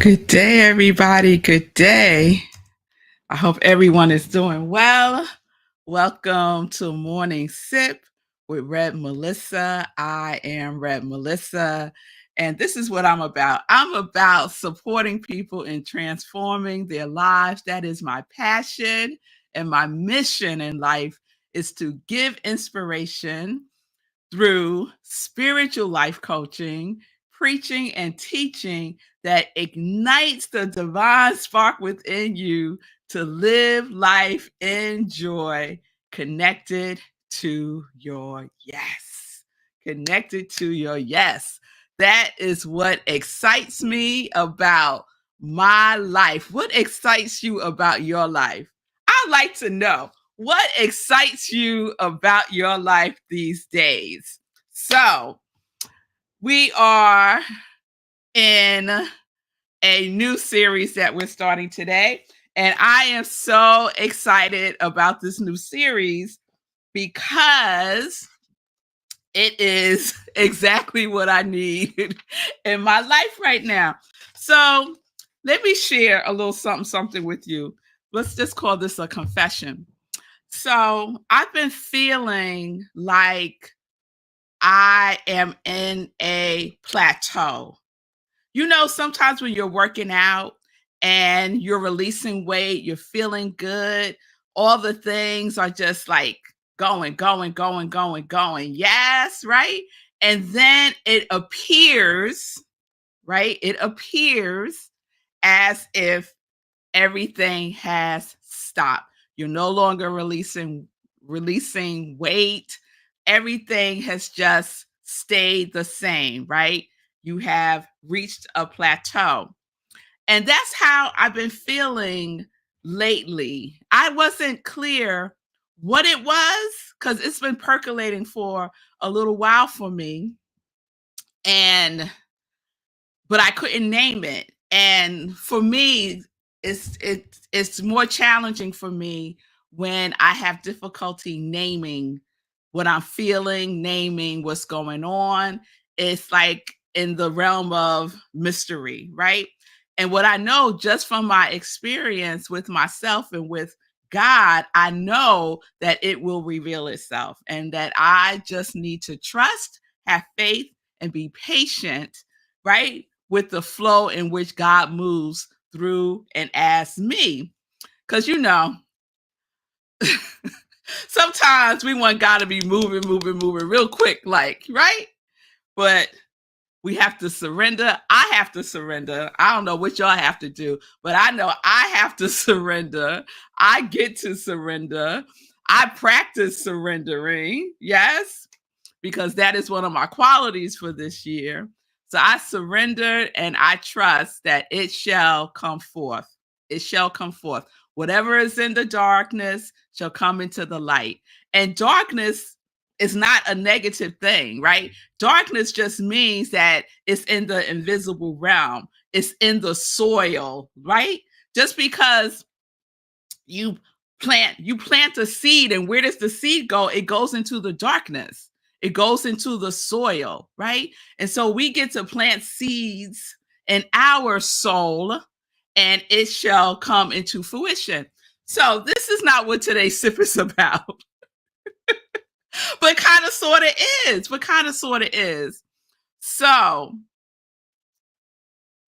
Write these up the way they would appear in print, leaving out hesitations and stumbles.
Good day, everybody. Good day. I hope everyone is doing well. Welcome to Morning Sip with Rev Melissa. I am Rev Melissa, and this is what I'm about. I'm about supporting people in transforming their lives. That is my passion, and my mission in life is to give inspiration through spiritual life coaching, preaching, and teaching that ignites the divine spark within you to live life in joy, connected to your yes. Connected to your yes. That is what excites me about my life. What excites you about your life? I'd like to know. What excites you about your life these days? So, we are in a new series that we're starting today, and I am so excited about this new series because it is exactly what I need in my life right now. So, let me share a little something with you. Let's just call this a confession. So I've been feeling like I am in a plateau. You know, sometimes when you're working out and you're releasing weight, you're feeling good, all the things are just like going. Yes, right? And then it appears, right? It appears as if everything has stopped. You're no longer releasing weight. Everything has just stayed the same, right? You have reached a plateau. And that's how I've been feeling lately. I wasn't clear what it was because it's been percolating for a little while for me. And but I couldn't name it. And for me, it's more challenging for me when I have difficulty naming what I'm feeling, naming what's going on. It's like in the realm of mystery, right? And what I know just from my experience with myself and with God, I know that it will reveal itself and that I just need to trust, have faith, and be patient, right? With the flow in which God moves through and as me. Because, you know, sometimes we want God to be moving real quick, like, right? But we have to surrender. I have to surrender. I don't know what y'all have to do, but I know I have to surrender. I get to surrender. I practice surrendering, yes, because that is one of my qualities for this year. So I surrendered and I trust that it shall come forth. It shall come forth. Whatever is in the darkness shall come into the light. And darkness is not a negative thing, right? Darkness just means that it's in the invisible realm, it's in the soil, right? Just because you plant a seed, and where does the seed go? It goes into the darkness. It goes into the soil, right? And so we get to plant seeds in our soul and it shall come into fruition. So this is not what today's sip is about, but kind of sort of is. But kind of sort of is. So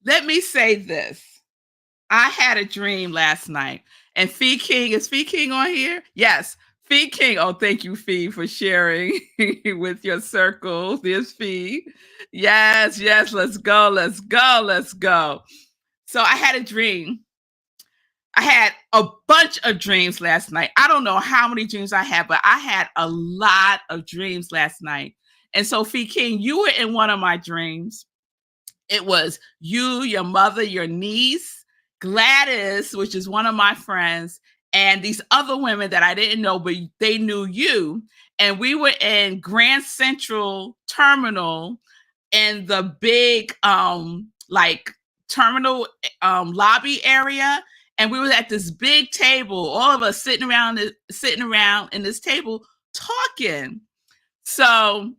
let me say this. I had a dream last night. And Fee King, is Fee King on here? Yes. Fee King. Oh, thank you, Fee, for sharing with your circle. There's Fee. Yes. Let's go. So I had a dream. I had a bunch of dreams last night. I don't know how many dreams I had, but I had a lot of dreams last night. And so, Fee King, you were in one of my dreams. It was you, your mother, your niece, Gladys, which is one of my friends, and these other women that I didn't know, but they knew you. And we were in Grand Central Terminal in the big like terminal lobby area. And we were at this big table, all of us sitting around in this table talking. So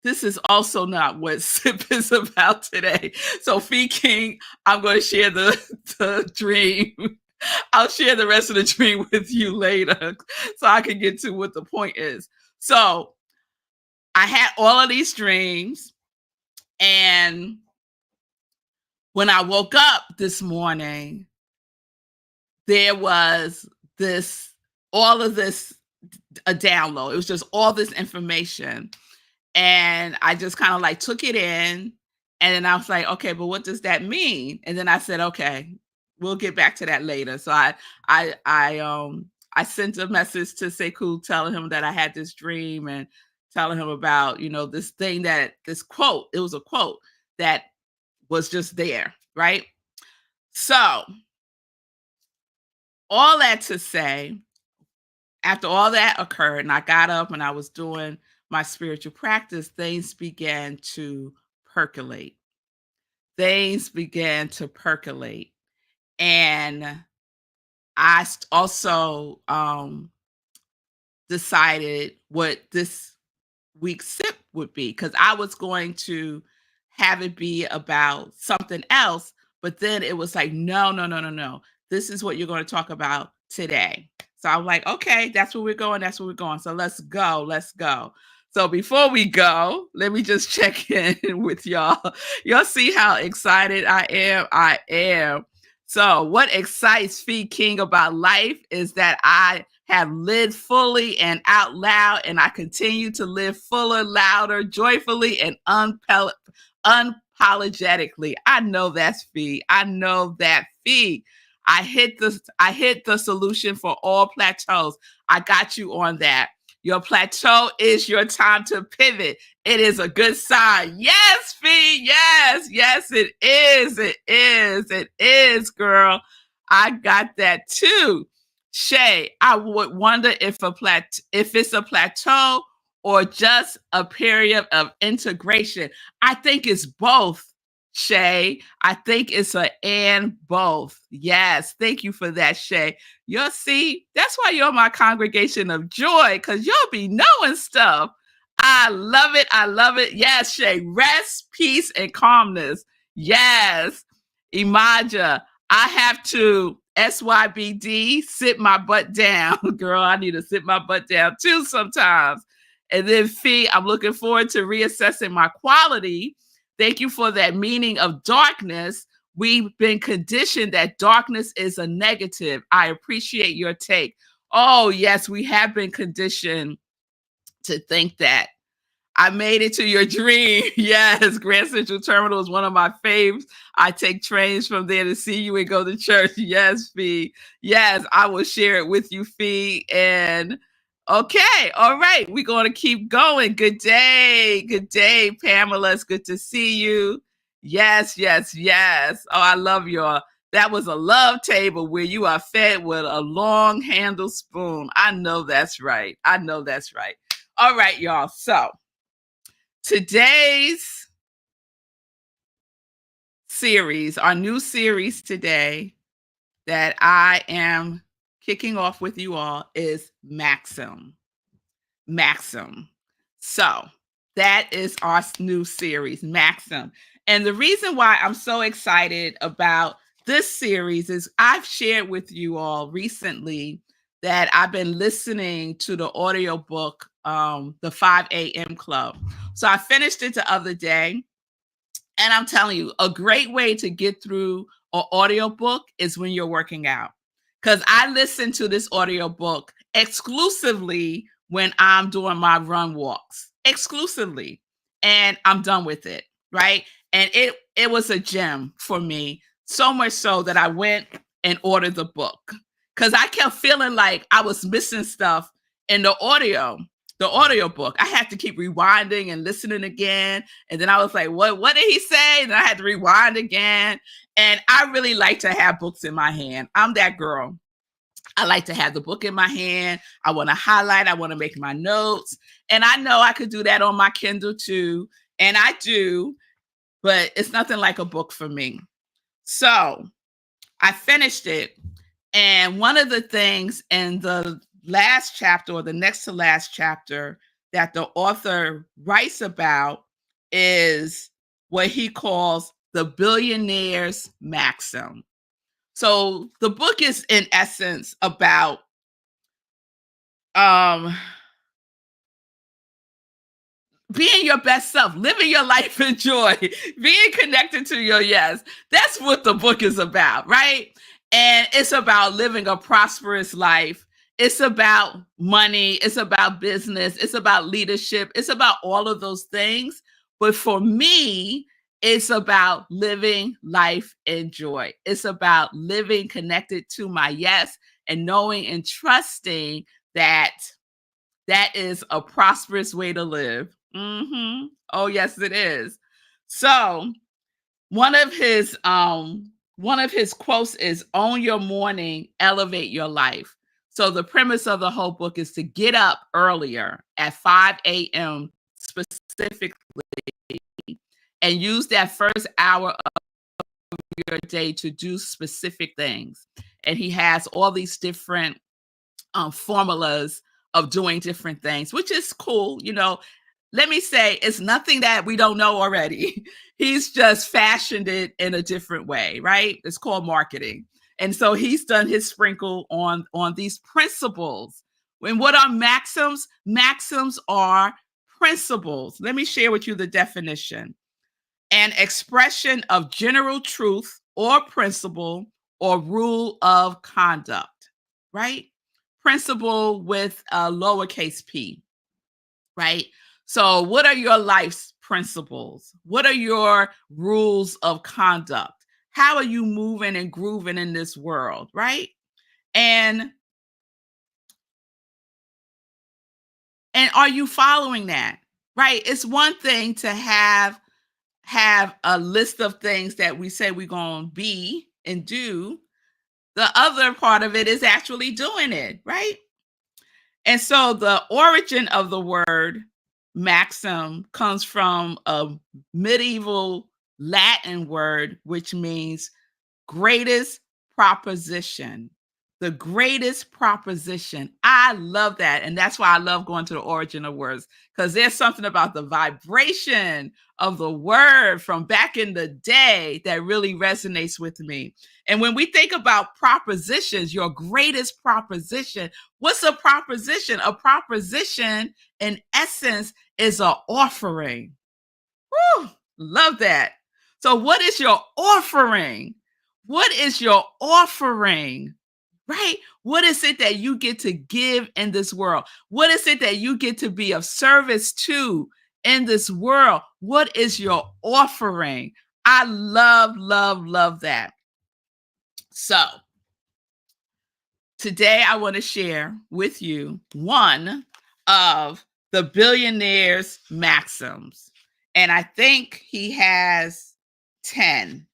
this is also not what SIP is about today. So, Fee King, I'm going to share the dream. I'll share the rest of the dream with you later so I can get to what the point is. So, I had all of these dreams, and when I woke up this morning, there was all of this, a download. It was just all this information. And I just kind of like took it in. And then I was like, okay, but what does that mean? And then I said, okay, we'll get back to that later. So I sent a message to Sekou telling him that I had this dream and telling him about, this thing this quote, it was a quote that was just there, right? So all that to say, after all that occurred and I got up and I was doing my spiritual practice, things began to percolate. Things began to percolate. And I also decided what this week's sip would be, because I was going to have it be about something else. But then it was like, no, no, no, no, no. This is what you're going to talk about today. So I'm like, okay, that's where we're going. That's where we're going. So let's go. Let's go. So before we go, let me just check in with y'all. Y'all see how excited I am? I am. So what excites Fee King about life is that I have lived fully and out loud, and I continue to live fuller, louder, joyfully, and unapologetically. I know that's Fee. I know that Fee. I hit the solution for all plateaus. I got you on that. Your plateau is your time to pivot. It is a good sign. Yes, Fee. Yes, yes, it is. It is. It is, girl. I got that too. Shay, I would wonder if it's a plateau or just a period of integration. I think it's both. Shay, I think it's a and both. Yes, thank you for that, Shay. You'll see, that's why you're my congregation of joy, because you'll be knowing stuff. I love it. I love it. Yes, Shay, rest, peace, and calmness. Yes, Imaja, I have to SYBD, sit my butt down. Girl, I need to sit my butt down too sometimes. And then Fee, I'm looking forward to reassessing my quality. Thank you for that meaning of darkness. We've been conditioned that darkness is a negative. I appreciate your take. Oh, yes, we have been conditioned to think that. I made it to your dream. Yes, Grand Central Terminal is one of my faves. I take trains from there to see you and go to church. Yes, Fee. Yes, I will share it with you, Fee. And okay, all right, we're going to keep going. Good day. Good day, Pamela. It's good to see you. Yes, yes, yes. Oh, I love that was a love table where you are fed with a long handle spoon. I know that's right. I know that's right. All right, y'all. So today's series, our new series today that I am kicking off with you all is Maxim. Maxim. So that is our new series, Maxim. And the reason why I'm so excited about this series is I've shared with you all recently that I've been listening to the audiobook, the 5 a.m. Club. So I finished it the other day. And I'm telling you, a great way to get through an audiobook is when you're working out. Because I listen to this audiobook exclusively when I'm doing my run walks, exclusively. And I'm done with it, right? And it was a gem for me, so much so that I went and ordered the book. Because I kept feeling like I was missing stuff in the audiobook. I had to keep rewinding and listening again. And then I was like, what did he say? And I had to rewind again. And I really like to have books in my hand. I'm that girl. I like to have the book in my hand. I want to highlight. I want to make my notes. And I know I could do that on my Kindle too. And I do, but it's nothing like a book for me. So I finished it. And one of the things in the last chapter, or the next to last chapter, that the author writes about is what he calls the billionaire's maxim. So the book is in essence about um being your best self, living your life in joy, being connected to your yes. That's what the book is about, right? And it's about living a prosperous life. It's about money. It's about business. It's about leadership. It's about all of those things. But for me, it's about living life in joy. It's about living connected to my yes and knowing and trusting that that is a prosperous way to live. Oh, yes, it is. So one of his quotes is own your morning, elevate your life. So the premise of the whole book is to get up earlier at 5 a.m. specifically and use that first hour of your day to do specific things. And he has all these different formulas of doing different things, which is cool. Let me say, it's nothing that we don't know already. He's just fashioned it in a different way, right? It's called marketing. And so he's done his sprinkle on these principles. And what are maxims? Maxims are principles. Let me share with you the definition. An expression of general truth or principle or rule of conduct, right? Principle with a lowercase p, right? So, what are your life's principles? What are your rules of conduct? How are you moving and grooving in this world, right? And are you following that? Right? It's one thing to have a list of things that we say we're going to be and do. The other part of it is actually doing it, right? And so the origin of the word maxim comes from a medieval Latin word, which means greatest proposition. The greatest proposition. I love that. And that's why I love going to the origin of words, because there's something about the vibration of the word from back in the day that really resonates with me. And when we think about propositions, your greatest proposition, what's a proposition? A proposition, in essence, is an offering. Woo, love that. So, what is your offering? What is your offering? Right? What is it that you get to give in this world? What is it that you get to be of service to in this world? What is your offering? I love, love, love that. So, today I want to share with you one of the billionaire's maxims. And I think he has 10.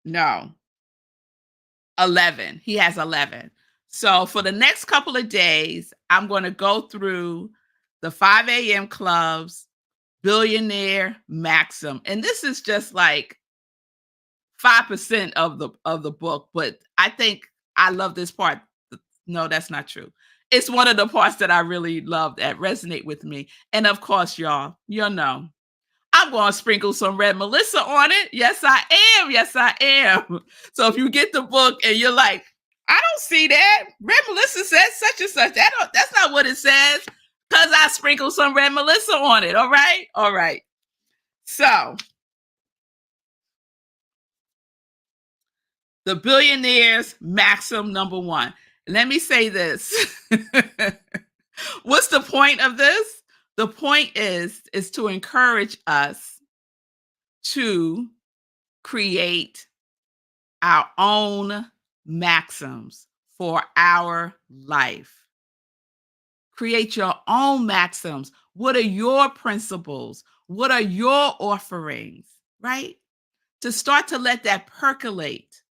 No, 11. He has 11. So for the next couple of days, I'm going to go through the 5 a.m. club's billionaire maxim. And this is just like 5% of the book, but I think I love this part. No, that's not true. It's one of the parts that I really love that resonate with me. And of course, y'all, know, I'm going to sprinkle some Rev Melissa on it. Yes, I am. Yes, I am. So if you get the book and you're like, I don't see that. Rev Melissa says such and such. That's not what it says, because I sprinkled some Rev Melissa on it. All right. All right. So the billionaire's maxim number 1. Let me say this. What's the point of this? The point is to encourage us to create our own maxims for our life. Create your own maxims. What are your principles? What are your offerings, right? To start to let that percolate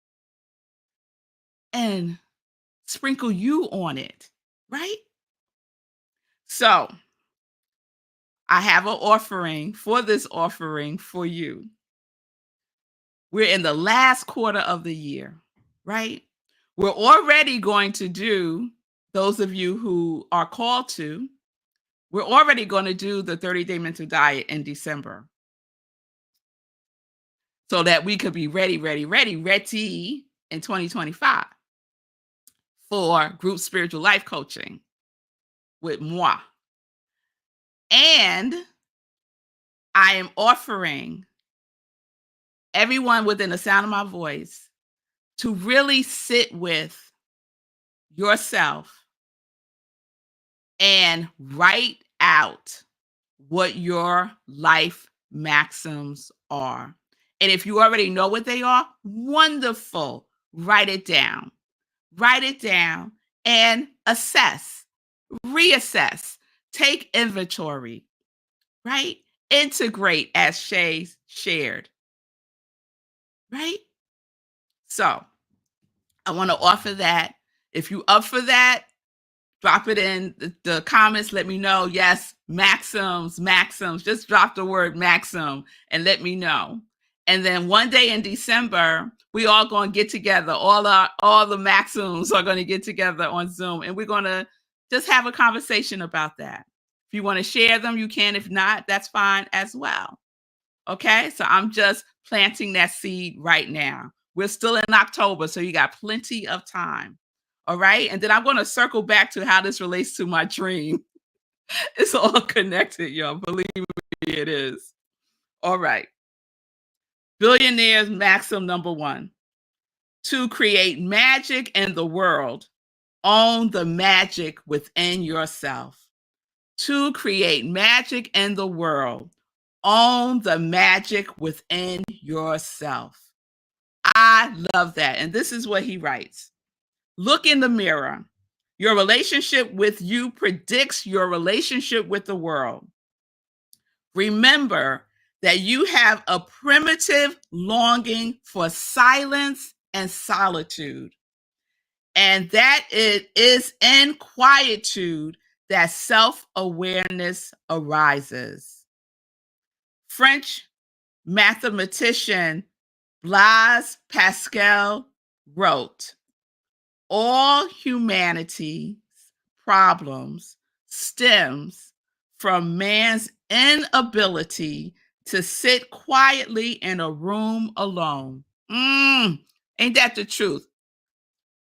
and sprinkle you on it, right? So I have an offering for you. We're in the last quarter of the year, right? We're already going to do, those of you who are called to, We're already going to do the 30-day mental diet in December so that we could be ready in 2025 for group spiritual life coaching with moi. And I am offering everyone within the sound of my voice to really sit with yourself and write out what your life maxims are. And if you already know what they are, wonderful. Write it down. Write it down and assess, reassess, take inventory, right? Integrate as Shay shared, right? So I want to offer that. If you up for that, drop it in the comments. Let me know. Yes, Maxims. Just drop the word Maxim and let me know. And then one day in December, we all going to get together. All the Maxims are going to get together on Zoom, and we're going to just have a conversation about that. If you want to share them, you can. If not, that's fine as well. Okay, so I'm just planting that seed right now. We're still in October, so you got plenty of time. All right, and then I'm going to circle back to how this relates to my dream. It's all connected, y'all. Believe me, it is. All right. Billionaires maxim number 1: to create magic in the world, own the magic within yourself. To create magic in the world, own the magic within yourself. I love that. And this is what he writes. Look in the mirror. Your relationship with you predicts your relationship with the world. Remember that you have a primitive longing for silence and solitude, and that it is in quietude that self-awareness arises. French mathematician Blaise Pascal wrote, all humanity's problems stems from man's inability to sit quietly in a room alone. Ain't that the truth?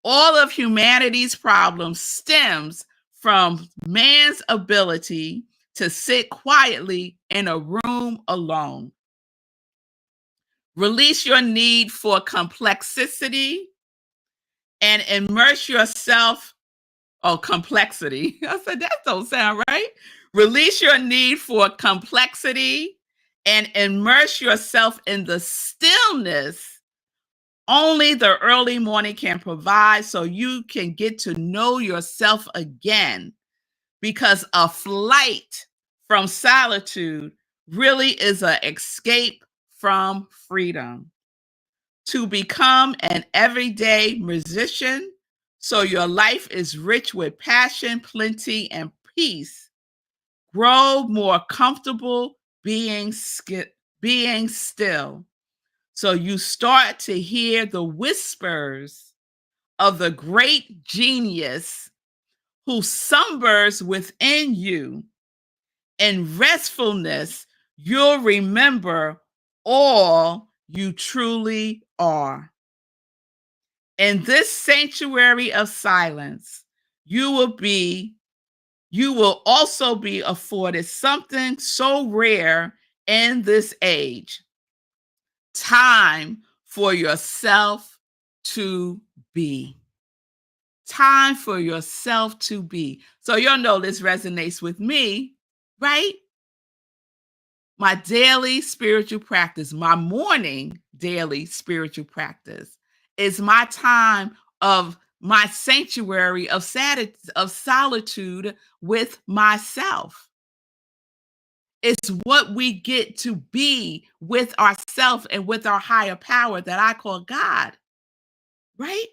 All of humanity's problems stems from man's ability to sit quietly in a room alone. Release your need for complexity and immerse yourself. Oh, complexity. I said, that don't sound right. Release your need for complexity and immerse yourself in the stillness only the early morning can provide, so you can get to know yourself again. Because a flight from solitude really is an escape from freedom. To become an everyday musician, so your life is rich with passion, plenty, and peace. Grow more comfortable being still, so you start to hear the whispers of the great genius who slumbers within you. In restfulness, you'll remember all you truly are. In this sanctuary of silence, you will also be afforded something so rare in this age: time for yourself to be. Time for yourself to be. So you'll know this resonates with me, right? My daily spiritual practice, my morning daily spiritual practice is my time of my sanctuary of solitude with myself. It's what we get to be with ourselves and with our higher power that I call God, right?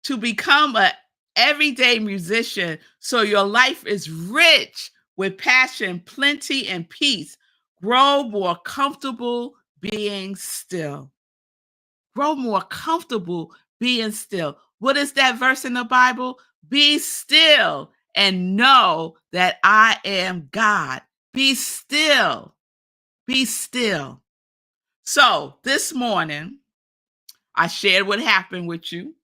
To become an everyday musician so your life is rich with passion, plenty, and peace. Grow more comfortable being still. Grow more comfortable being still. What is that verse in the Bible? Be still and know that I am God. Be still. Be still. So this morning, I shared what happened with you.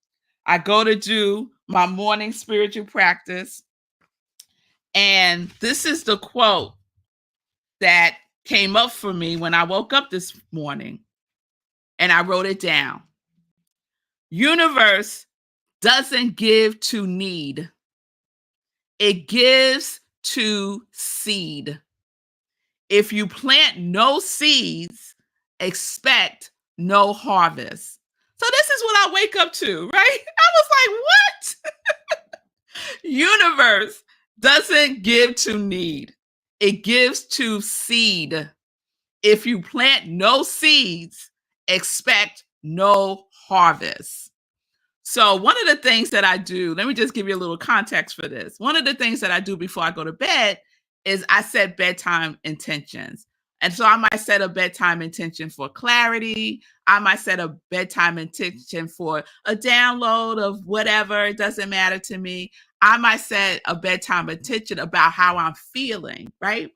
I go to do my morning spiritual practice. And this is the quote that came up for me when I woke up this morning. And I wrote it down. Universe doesn't give to need. It gives to seed. If you plant no seeds, expect no harvest. So this is what I wake up to, right? I was like, what? Universe doesn't give to need. It gives to seed. If you plant no seeds, expect no harvest. So one of the things that I do, let me just give you a little context for this. One of the things that I do before I go to bed is I set bedtime intentions. And so I might set a bedtime intention for clarity. I might set a bedtime intention for a download of whatever. It doesn't matter to me. I might set a bedtime intention about how I'm feeling, right?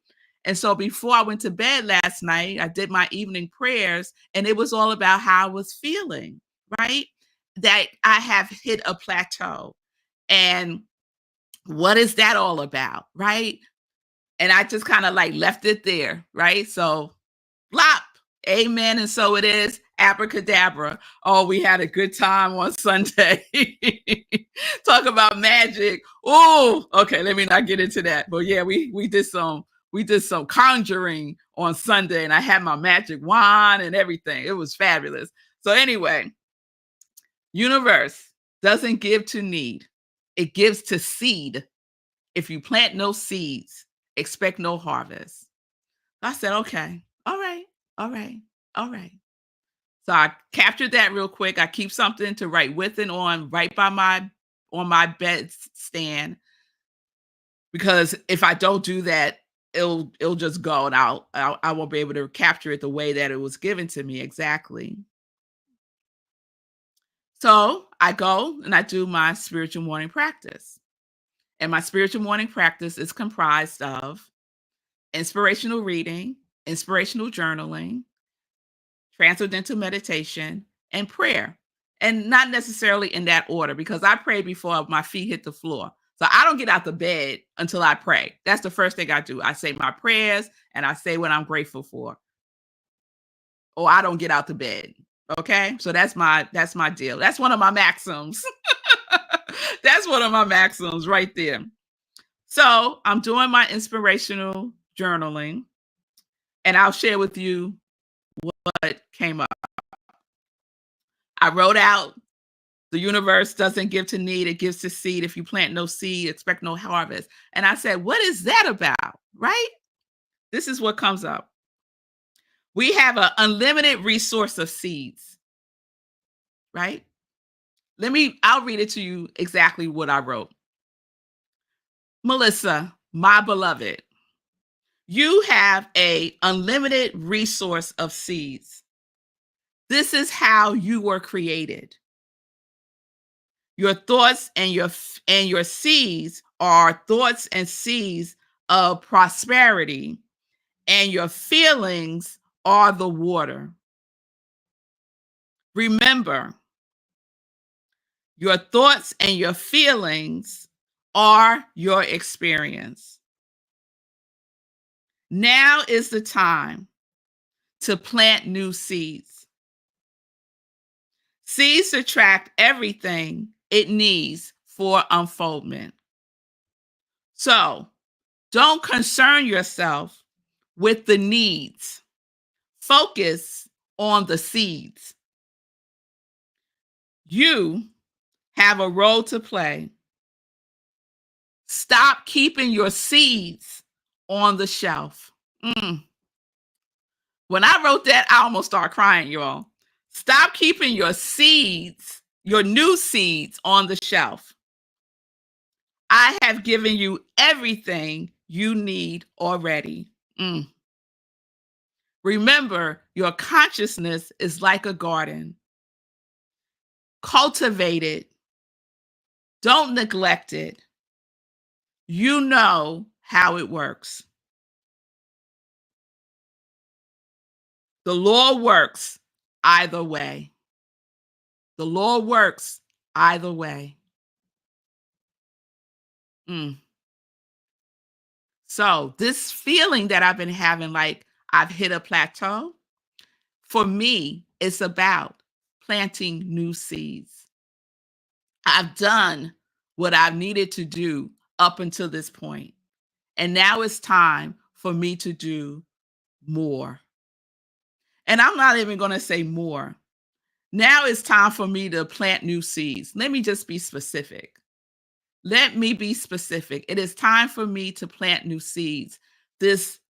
And so before I went to bed last night, I did my evening prayers, and it was all about how I was feeling, right? That I have hit a plateau. And what is that all about, right? And I just kind of like left it there, right? So, blop, amen, and so it is, abracadabra. Oh, we had a good time on Sunday. Talk about magic. Oh, okay, let me not get into that. But yeah, we did some conjuring on Sunday, and I had my magic wand and everything. It was fabulous. So anyway, universe doesn't give to need. It gives to seed. If you plant no seeds, expect no harvest. I said, okay, all right, all right, all right. So I captured that real quick. I keep something to write with and on right by my bed stand, because if I don't do that, it'll just go, and I won't be able to capture it the way that it was given to me exactly. So I go and I do my spiritual morning practice. And my spiritual morning practice is comprised of inspirational reading, inspirational journaling, transcendental meditation, and prayer. And not necessarily in that order, because I pray before my feet hit the floor. So I don't get out the bed until I pray. That's the first thing I do. I say my prayers and I say what I'm grateful for. Or I don't get out the bed. Okay? So that's my deal. That's one of my maxims. That's one of my maxims right there. So I'm doing my inspirational journaling, and I'll share with you what came up. I wrote out, the universe doesn't give to need, it gives to seed. If you plant no seed, expect no harvest. And I said, what is that about? Right? This is what comes up. We have an unlimited resource of seeds, right? I'll read it to you exactly what I wrote. Melissa, my beloved, you have an unlimited resource of seeds. This is how you were created. Your thoughts and your seeds are thoughts and seeds of prosperity, and your feelings are the water. Remember, your thoughts and your feelings are your experience. Now is the time to plant new seeds. Seeds attract everything it needs for unfoldment. So don't concern yourself with the needs. Focus on the seeds. You have a role to play. Stop keeping your seeds on the shelf. When I wrote that, I almost started crying, y'all. Stop keeping your seeds, your new seeds, on the shelf. I have given you everything you need already. Remember, your consciousness is like a garden. Cultivate it. Don't neglect it. you know how it works. The Lord works either way. The Lord works either way. Mm. So this feeling that I've been having, like I've hit a plateau, for me, it's about planting new seeds. I've done what I've needed to do up until this point, and now it's time for me to do more. And I'm not even going to say more. Now it's time for me to plant new seeds. Let me just be specific. Let me be specific. It is time for me to plant new seeds. These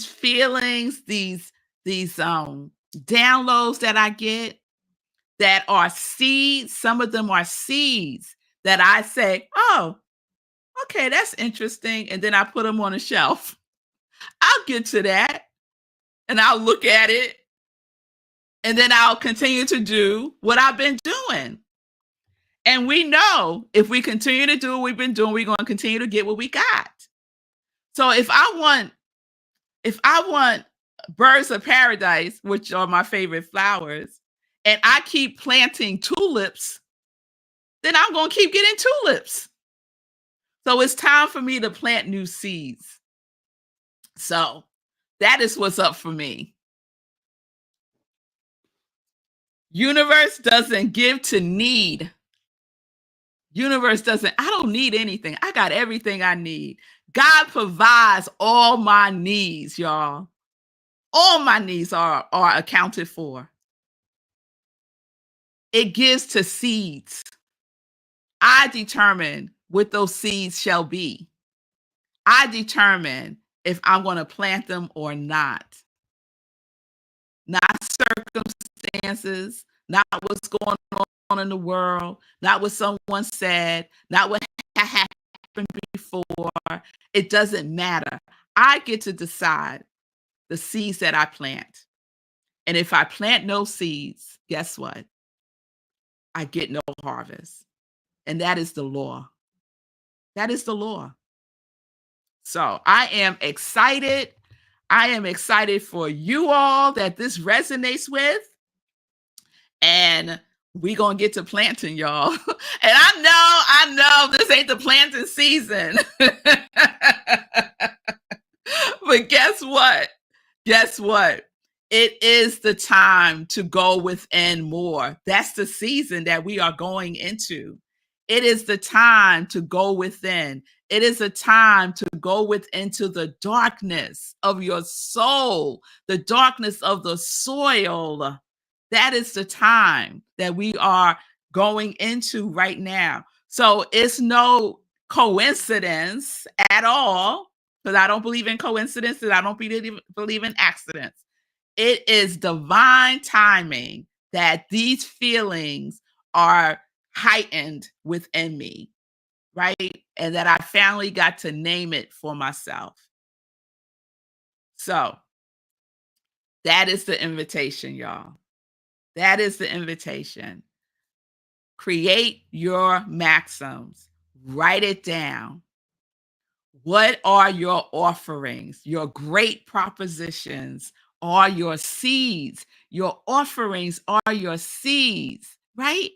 feelings, these downloads that I get that are seeds. Some of them are seeds that I say, "Oh, okay, that's interesting," and then I put them on a shelf. I'll get to that, and I'll look at it, and then I'll continue to do what I've been doing. And we know if we continue to do what we've been doing, we're going to continue to get what we got. So if I want birds of paradise, which are my favorite flowers, and I keep planting tulips, then I'm going to keep getting tulips. So it's time for me to plant new seeds. So that is what's up for me. Universe doesn't give to need. Universe doesn't, I don't need anything. I got everything I need. God provides all my needs, y'all. All my needs are accounted for. It gives to seeds. I determine what those seeds shall be. I determine if I'm going to plant them or not. Not circumstances, not what's going on in the world, not what someone said, not what happened before. It doesn't matter. I get to decide the seeds that I plant. And if I plant no seeds, guess what? I get no harvest. And that is the law. That is the law. So I am excited. I am excited for you all that this resonates with. And we gonna get to planting, y'all. And I know this ain't the planting season. But guess what? Guess what? It is the time to go within more. That's the season that we are going into. It is the time to go within. It is a time to go into the darkness of your soul, the darkness of the soil. That is the time that we are going into right now. So it's no coincidence at all, because I don't believe in coincidences. I don't believe in accidents. It is divine timing that these feelings are heightened within me, right? And that I finally got to name it for myself. So that is the invitation, y'all. That is the invitation. Create your maxims. Write it down. What are your offerings? Your great propositions are your seeds. Your offerings are your seeds, right?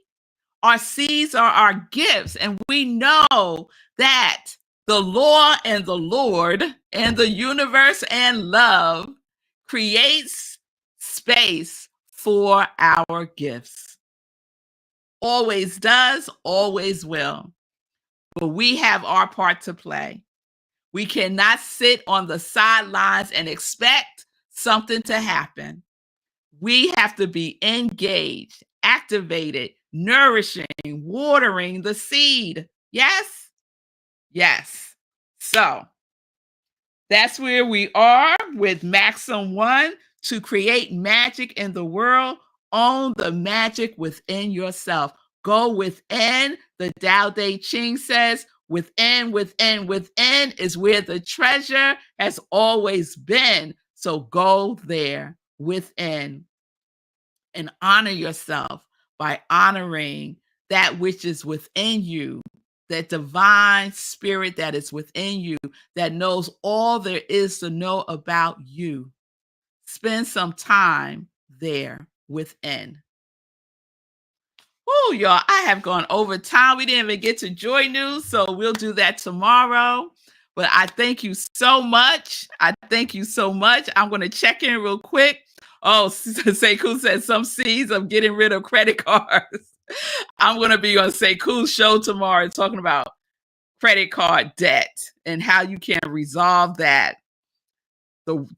Our seeds are our gifts. And we know that the law and the Lord and the universe and love creates space for our gifts. Always does, always will. But we have our part to play. We cannot sit on the sidelines and expect something to happen. We have to be engaged, activated, nourishing, watering the seed. Yes? Yes. So that's where we are with Maxim 1, to create magic in the world. Own the magic within yourself. Go within. The Tao Te Ching says, within, within, within is where the treasure has always been. So go there within and honor yourself by honoring that which is within you that divine spirit that is within you that knows all there is to know about you. Spend some time there within. Woo, y'all, I have gone over time. We didn't even get to joy news, so we'll do that tomorrow. But I thank you so much. I thank you so much. I'm going to check in real quick. Oh, Sekou said some seeds of getting rid of credit cards. I'm going to be on Sekou's show tomorrow talking about credit card debt and how you can resolve that.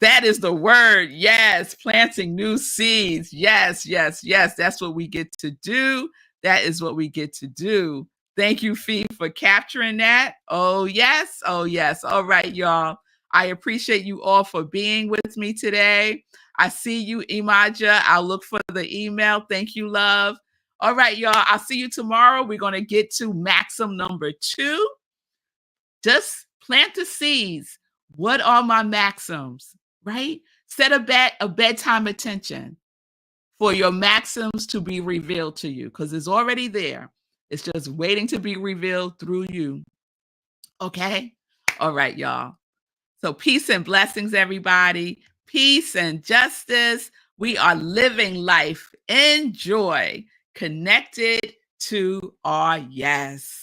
That is the word. Yes. Planting new seeds. Yes, yes, yes. That's what we get to do. That is what we get to do. Thank you, Fee, for capturing that. Oh, yes. Oh, yes. All right, y'all. I appreciate you all for being with me today. I see you, Imaja. I'll look for the email. Thank you, love. All right, y'all. I'll see you tomorrow. We're going to get to Maxim number 2. Just plant the seeds. What are my maxims, right? Set a bedtime attention for your maxims to be revealed to you because it's already there. It's just waiting to be revealed through you. Okay? All right, y'all. So peace and blessings, everybody. Peace and justice. We are living life in joy, connected to our yes.